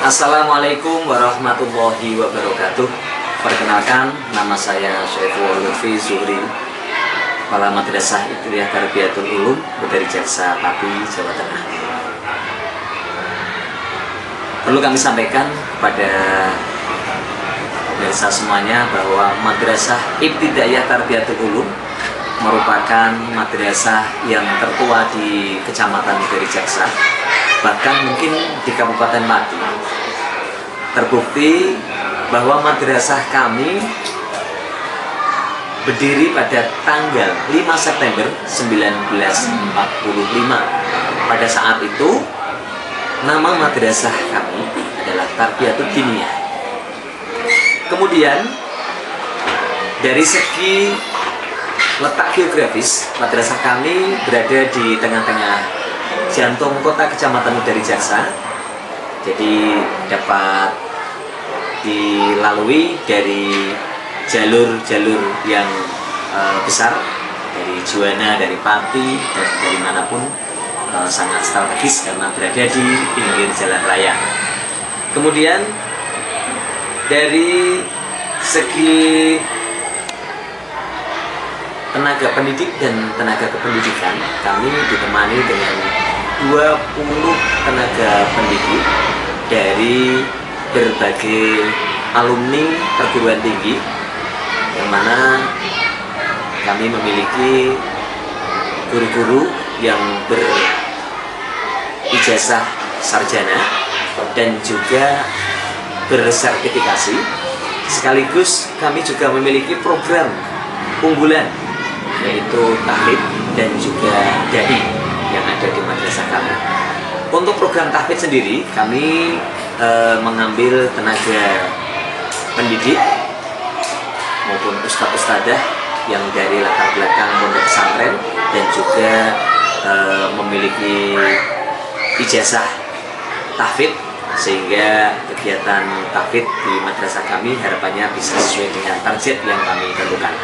Assalamualaikum warahmatullahi wabarakatuh. Perkenalkan, nama saya Syaiful Lutfi Zuhri, Kepala Madrasah Ibtidaiyah Tarbiyatul Ulum, Bedari Jaksa, Pati, Jawa Tengah. Perlu kami sampaikan kepada pemirsa semuanya bahwa Madrasah Ibtidaiyah Tarbiyatul Ulum merupakan madrasah yang tertua di Kecamatan Bedari Jaksa, bahkan mungkin di Kabupaten Pati. Terbukti bahwa madrasah kami berdiri pada tanggal 5 September 1945. Pada saat itu, nama madrasah kami adalah Tarbiyatul Diniyah. Kemudian, dari segi letak geografis, madrasah kami berada di tengah-tengah jantung kota Kecamatan Bedari Jaksa. Jadi dapat dilalui dari jalur-jalur yang besar, dari Juwana, dari Pati, dan dari manapun, sangat strategis karena berada di pinggir jalan raya. Kemudian dari segi tenaga pendidik dan tenaga kependidikan, kami ditemani dengan 20 tenaga pendidik dari berbagai alumni perguruan tinggi, yang mana kami memiliki guru-guru yang berijazah sarjana dan juga bersertifikasi. Sekaligus kami juga memiliki program unggulan, yaitu tahfidz dan juga dai yang ada di madrasah kami. Untuk program tahfidz sendiri, kami mengambil tenaga pendidik maupun ustadz-ustadzah yang dari latar belakang pondok pesantren dan juga memiliki ijazah tahfidz, sehingga kegiatan tahfidz di madrasah kami harapannya bisa sesuai dengan target yang kami tentukan.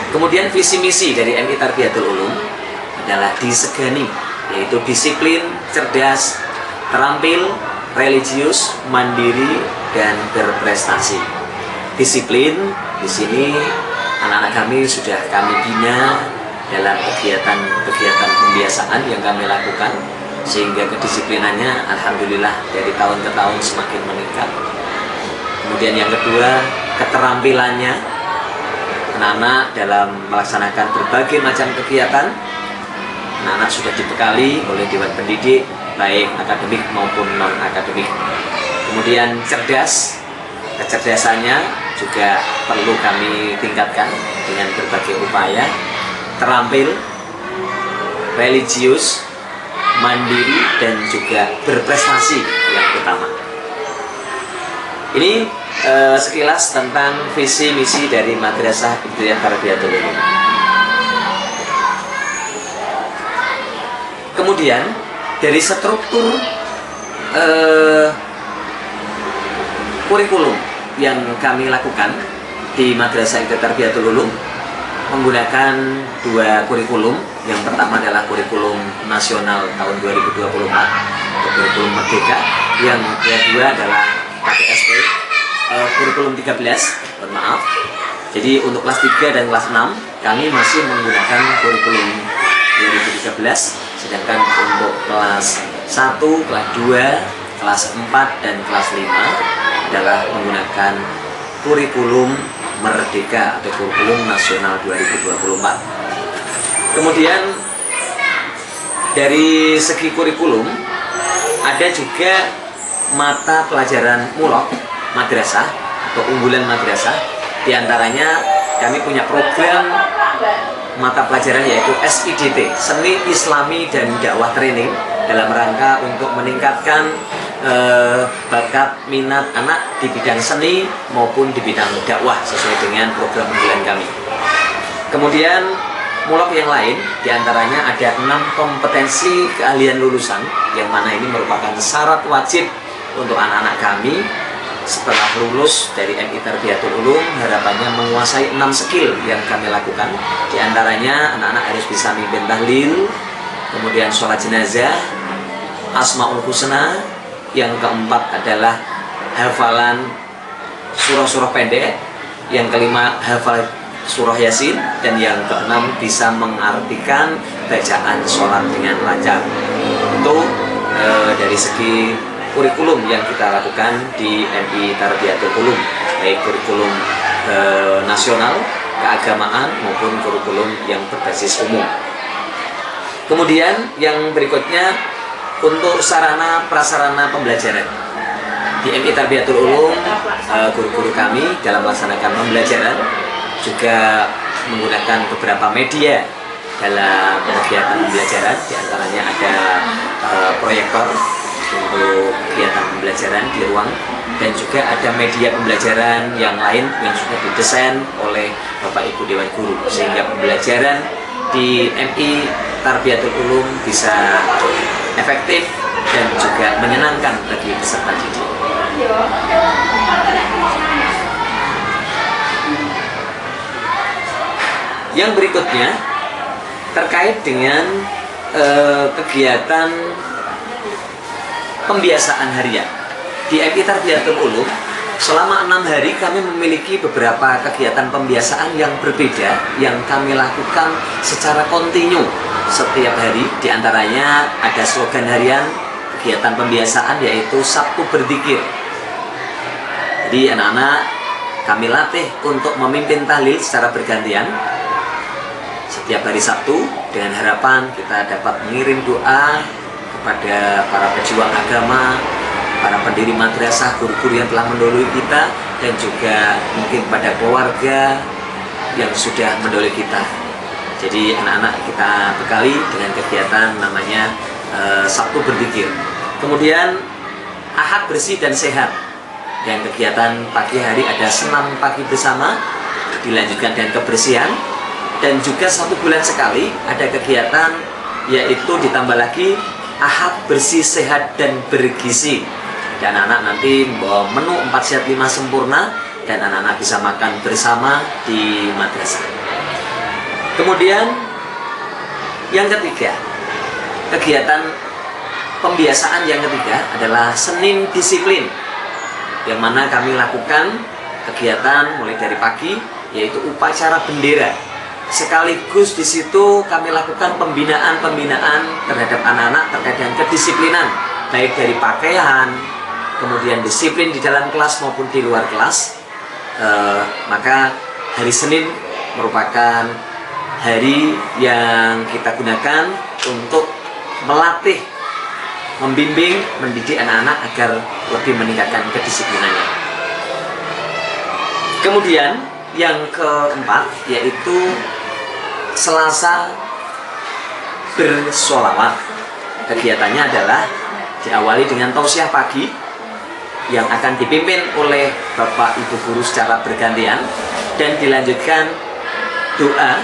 Kemudian visi misi dari MI Tarbiyatul Ulum adalah disegani, yaitu disiplin, cerdas, terampil, religius, mandiri, dan berprestasi. Disiplin di sini anak-anak kami sudah kami bina dalam kegiatan pembiasaan yang kami lakukan, sehingga kedisiplinannya alhamdulillah dari tahun ke tahun semakin meningkat. Kemudian yang kedua, keterampilannya anak-anak dalam melaksanakan berbagai macam kegiatan. Anak-anak sudah dibekali oleh Dewan Pendidik, baik akademik maupun non-akademik. Kemudian cerdas, kecerdasannya juga perlu kami tingkatkan dengan berbagai upaya. Terampil, religius, mandiri, dan juga berprestasi yang utama. Ini sekilas tentang visi misi dari Madrasah Ibtidaiyah Tarbiyatul Ulum. Kemudian dari struktur kurikulum yang kami lakukan di Madrasah Ibtidaiyah Tarbiyatul Ulum menggunakan dua kurikulum. Yang pertama adalah kurikulum nasional tahun 2024 atau kurikulum Merdeka. Yang kedua adalah KPSP kurikulum 13, mohon maaf. Jadi untuk kelas 3 dan kelas 6 kami masih menggunakan kurikulum 2013, sedangkan untuk kelas 1, kelas 2, kelas 4, dan kelas 5 adalah menggunakan kurikulum Merdeka atau kurikulum nasional 2024. Kemudian dari segi kurikulum ada juga mata pelajaran mulok madrasah atau unggulan madrasah. Di antaranya kami punya program mata pelajaran yaitu SIDT, Seni Islami dan Dakwah Training, dalam rangka untuk meningkatkan bakat minat anak di bidang seni maupun di bidang dakwah sesuai dengan program unggulan kami. Kemudian mulok yang lain, diantaranya ada 6 kompetensi keahlian lulusan, yang mana ini merupakan syarat wajib untuk anak-anak kami setelah lulus dari MI Tarbiyatul Ulum. Harapannya menguasai 6 skill yang kami lakukan. Di antaranya anak-anak harus bisa mimpin tahlil, kemudian sholat jenazah, Asmaul Husna, yang keempat adalah hafalan surah-surah pendek, yang kelima hafal surah Yasin, dan yang keenam bisa mengartikan bacaan sholat dengan lancar. Itu dari segi kurikulum yang kita lakukan di MI Tarbiyatul Ulum, baik kurikulum nasional, keagamaan, maupun kurikulum yang berbasis umum. Kemudian yang berikutnya untuk sarana prasarana pembelajaran. Di MI Tarbiyatul Ulum, guru-guru kami dalam melaksanakan pembelajaran juga menggunakan beberapa media dalam kegiatan pembelajaran. Di antaranya ada proyektor untuk kegiatan pembelajaran di ruang, dan juga ada media pembelajaran yang lain yang sudah didesain oleh Bapak Ibu Dewan Guru, sehingga pembelajaran di MI Tarbiyatul Ulum bisa efektif dan juga menyenangkan bagi peserta didik. Yang berikutnya terkait dengan kegiatan pembiasaan harian. Di MI Tarbiyatul Ulum selama 6 hari kami memiliki beberapa kegiatan pembiasaan yang berbeda yang kami lakukan secara kontinu setiap hari. Di antaranya ada slogan harian kegiatan pembiasaan, yaitu Sabtu Berzikir. Jadi anak-anak kami latih untuk memimpin tahlil secara bergantian setiap hari Sabtu, dengan harapan kita dapat mengirim doa kepada para pejuang agama, para pendiri madrasah, guru-guru yang telah mendahului kita, dan juga mungkin pada keluarga yang sudah mendahului kita. Jadi anak-anak kita bekali dengan kegiatan namanya Sabtu Berzikir. Kemudian Ahad Bersih dan Sehat, yang kegiatan pagi hari ada senam pagi bersama, dilanjutkan dengan kebersihan, dan juga 1 bulan sekali ada kegiatan, yaitu ditambah lagi Ahad Bersih, Sehat, dan Bergizi. Dan anak-anak nanti membawa menu 4 sehat 5 sempurna, dan anak-anak bisa makan bersama di madrasah. Kemudian yang ketiga, kegiatan pembiasaan yang ketiga adalah Senin Disiplin, yang mana kami lakukan kegiatan mulai dari pagi, yaitu upacara bendera. Sekaligus di situ kami lakukan pembinaan terhadap anak-anak terkait dengan kedisiplinan, baik dari pakaian, kemudian disiplin di dalam kelas maupun di luar kelas. Maka hari Senin merupakan hari yang kita gunakan untuk melatih, membimbing, mendidik anak-anak agar lebih meningkatkan kedisiplinannya. Kemudian yang keempat, yaitu Selasa bersolawat. Kegiatannya adalah diawali dengan tausiah pagi yang akan dipimpin oleh Bapak Ibu Guru secara bergantian, dan dilanjutkan doa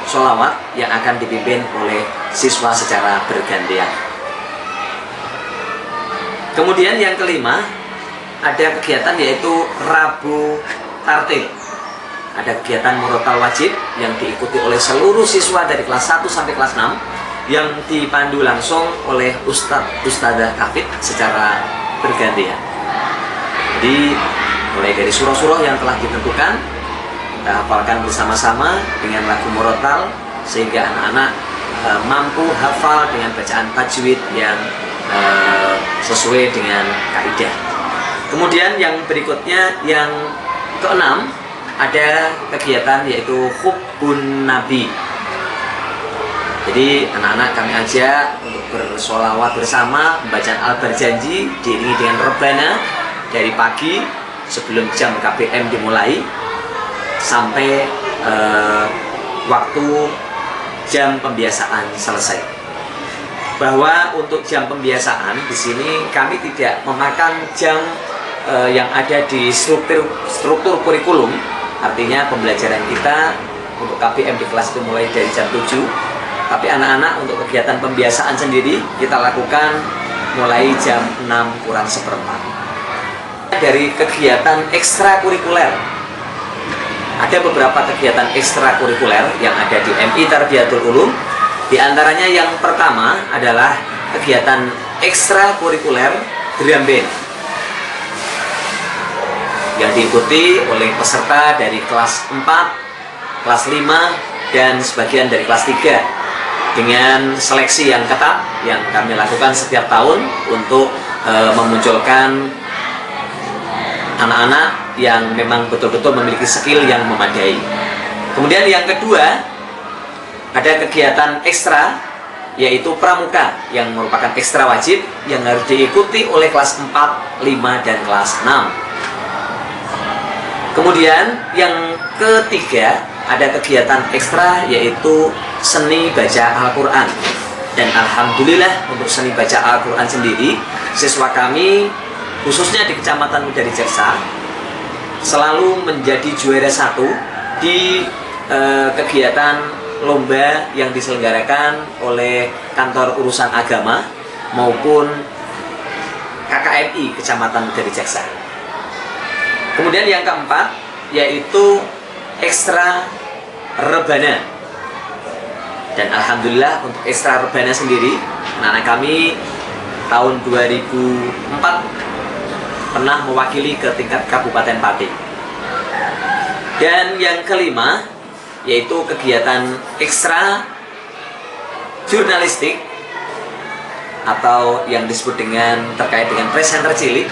sholawat yang akan dipimpin oleh siswa secara bergantian. Kemudian yang kelima, ada kegiatan yaitu Rabu Tartil. Ada kegiatan murotal wajib yang diikuti oleh seluruh siswa dari kelas 1 sampai kelas 6, yang dipandu langsung oleh Ustadzah Kafid secara bergantian. Jadi mulai dari surah-surah yang telah ditentukan, kita hafalkan bersama-sama dengan lagu murotal, sehingga anak-anak mampu hafal dengan bacaan tajwid yang sesuai dengan kaidah. Kemudian yang berikutnya, yang keenam, ada kegiatan yaitu Hubbun Nabi. Jadi anak-anak kami ajak untuk bersolawat bersama, bacaan Al-Barjanji diiringi dengan rebana dari pagi sebelum jam KPM dimulai sampai waktu jam pembiasaan selesai. Bahwa untuk jam pembiasaan di sini kami tidak memakan jam yang ada di struktur kurikulum. Artinya pembelajaran kita untuk KPM di kelas itu mulai dari jam 7, tapi anak-anak untuk kegiatan pembiasaan sendiri kita lakukan mulai jam 6:45. Dari kegiatan ekstrakurikuler, ada beberapa kegiatan ekstrakurikuler yang ada di MI Tarbiyatul Ulum. Di antaranya yang pertama adalah kegiatan ekstrakurikuler drum band yang diikuti oleh peserta dari kelas 4, kelas 5, dan sebagian dari kelas 3 dengan seleksi yang ketat yang kami lakukan setiap tahun untuk memunculkan anak-anak yang memang betul-betul memiliki skill yang memadai. Kemudian yang kedua, ada kegiatan ekstra, yaitu pramuka yang merupakan ekstra wajib yang harus diikuti oleh kelas 4, 5, dan kelas 6. Kemudian yang ketiga, ada kegiatan ekstra yaitu seni baca Al-Quran. Dan alhamdulillah untuk seni baca Al-Quran sendiri, siswa kami khususnya di Kecamatan Mudari Jeksa selalu menjadi juara 1 di kegiatan lomba yang diselenggarakan oleh Kantor Urusan Agama maupun KKMI Kecamatan Mudari Jeksa. Kemudian yang keempat yaitu ekstra rebana. Dan alhamdulillah untuk ekstra rebana sendiri, anak-anak kami tahun 2004 pernah mewakili ke tingkat Kabupaten Pati. Dan yang kelima yaitu kegiatan ekstra jurnalistik atau yang disebut dengan terkait dengan presenter cilik.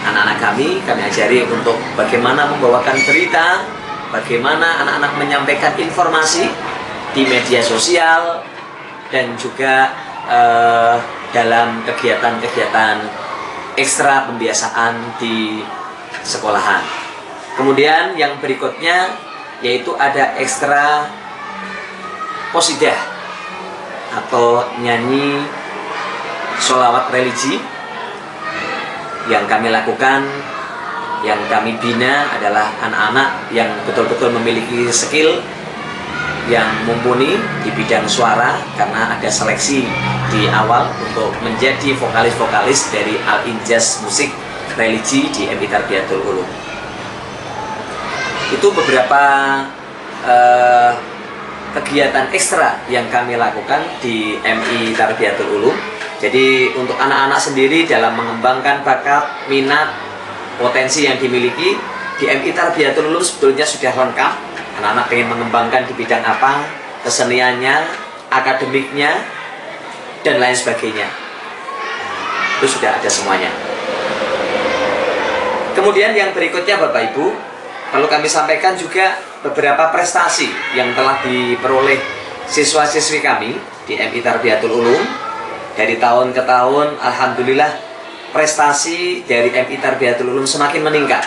Anak-anak kami ajari untuk bagaimana membawakan berita, bagaimana anak-anak menyampaikan informasi di media sosial, dan juga dalam kegiatan-kegiatan ekstra pembiasaan di sekolahan. Kemudian yang berikutnya yaitu ada ekstra qasidah atau nyanyi sholawat religi yang kami lakukan, yang kami bina adalah anak-anak yang betul-betul memiliki skill yang mumpuni di bidang suara, karena ada seleksi di awal untuk menjadi vokalis-vokalis dari Al-Injaz Musik Religi di MI Tarbiyatul Ulum. Itu beberapa kegiatan ekstra yang kami lakukan di MI Tarbiyatul Ulum. Jadi untuk anak-anak sendiri dalam mengembangkan bakat, minat, potensi yang dimiliki di MI Tarbiyatul Ulum sebetulnya sudah lengkap. Anak-anak ingin mengembangkan di bidang apa, keseniannya, akademiknya, dan lain sebagainya. Itu sudah ada semuanya. Kemudian yang berikutnya Bapak Ibu, perlu kami sampaikan juga beberapa prestasi yang telah diperoleh siswa-siswi kami di MI Tarbiyatul Ulum. Dari tahun ke tahun, alhamdulillah prestasi dari MI Tarbiyatul Ulum semakin meningkat,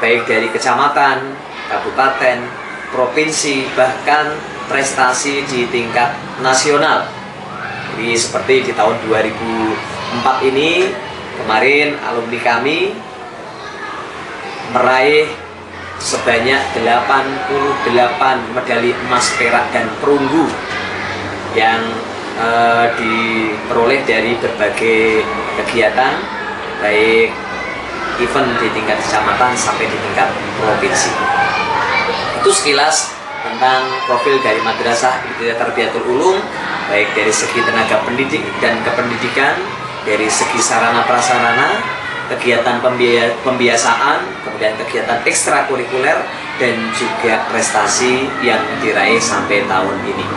baik dari kecamatan, kabupaten, provinsi, bahkan prestasi di tingkat nasional. Jadi seperti di tahun 2004 ini, kemarin alumni kami meraih sebanyak 88 medali emas, perak, dan perunggu yang diperoleh dari berbagai kegiatan, baik event di tingkat kecamatan sampai di tingkat provinsi. Itu sekilas tentang profil dari Madrasah Ibtidaiyah Tarbiyatul Ulum, baik dari segi tenaga pendidik dan kependidikan, dari segi sarana prasarana, kegiatan pembiasaan, kemudian kegiatan ekstrakurikuler, dan juga prestasi yang diraih sampai tahun ini.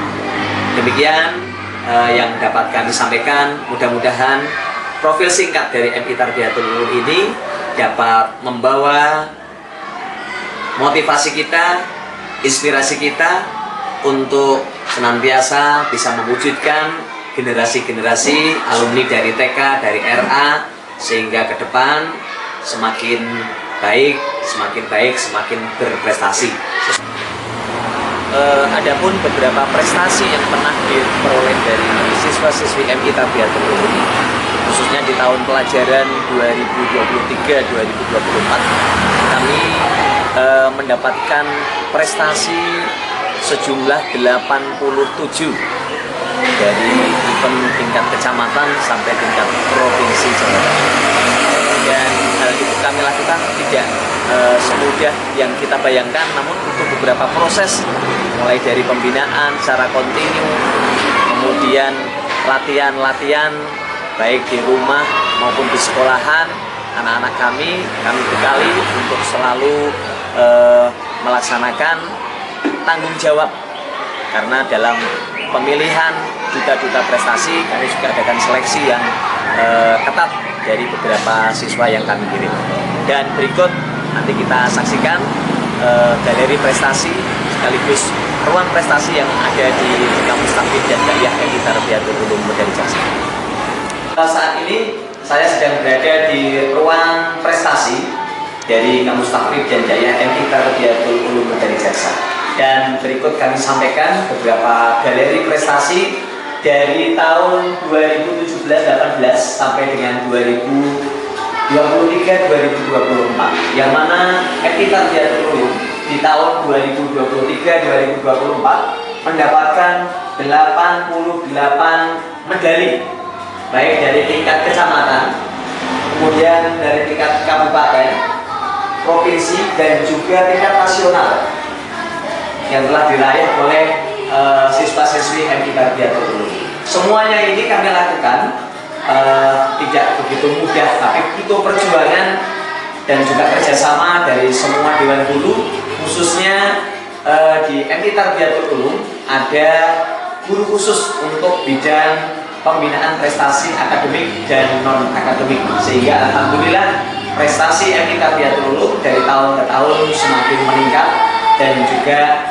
Demikian yang dapat kami sampaikan. Mudah-mudahan profil singkat dari MI Tarbiyatul Ulum ini dapat membawa motivasi kita, inspirasi kita untuk senantiasa bisa mewujudkan generasi-generasi alumni dari TK, dari RA, sehingga ke depan semakin baik, semakin berprestasi. Adapun beberapa prestasi yang pernah diperoleh dari siswa-siswi MI Tarbiyatul Ulum, khususnya di tahun pelajaran 2023-2024, kami mendapatkan prestasi sejumlah 87 dari event tingkat kecamatan sampai tingkat provinsi Jawa Barat. Dan hal itu kami lakukan tidak semudah yang kita bayangkan, namun untuk beberapa proses, mulai dari pembinaan secara kontinu, kemudian latihan-latihan baik di rumah maupun di sekolahan. Anak-anak kami bekali untuk selalu melaksanakan tanggung jawab, karena dalam pemilihan duta-duta prestasi kami juga adakan seleksi yang ketat dari beberapa siswa yang kami kirim. Dan berikut nanti kita saksikan galeri prestasi sekaligus ruang prestasi yang ada di Kampus Takfid dan Daiyah MI Tarbiyatul Ulum Medari Jaksa. Saat ini saya sedang berada di ruang prestasi dari Kampus Takfid dan Daiyah MI Tarbiyatul Ulum Medari Jaksa. Dan berikut kami sampaikan beberapa galeri prestasi dari tahun 2017-18 sampai dengan 2023-2024, yang mana MI Tarbiyatul Ulum di tahun 2023-2024 mendapatkan 88 medali, baik dari tingkat kecamatan, kemudian dari tingkat kabupaten, provinsi, dan juga tingkat nasional yang telah diraih oleh siswa-siswi MI Tarbiyatul Ulum. Semuanya ini kami lakukan tidak begitu mudah, tapi butuh perjuangan dan juga kerjasama dari semua Dewan Guru, khususnya di MI Tarbiyatul Ulum ada guru khusus untuk bidang pembinaan prestasi akademik dan non akademik, sehingga alhamdulillah prestasi MI Tarbiyatul Ulum dari tahun ke tahun semakin meningkat, dan juga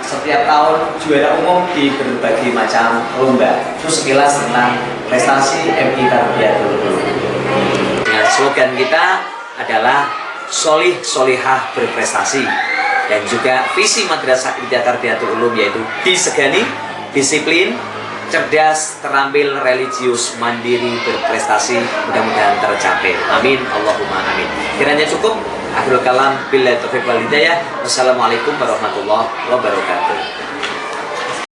setiap tahun juara umum di berbagai macam lomba. Itu sekilas tentang prestasi MI Tarbiyatul Ulum. Dengan slogan kita adalah solih solihah berprestasi, dan juga visi Madrasah Ibtidaiyah Tarbiyatul Ulum yaitu disegani, disiplin, cerdas, terampil, religius, mandiri, berprestasi. Mudah-mudahan tercapai. Amin, Allahumma amin. Kiranya cukup. Akhirul kalam, billahi taufiq wal hidayah. Wassalamualaikum warahmatullahi wabarakatuh.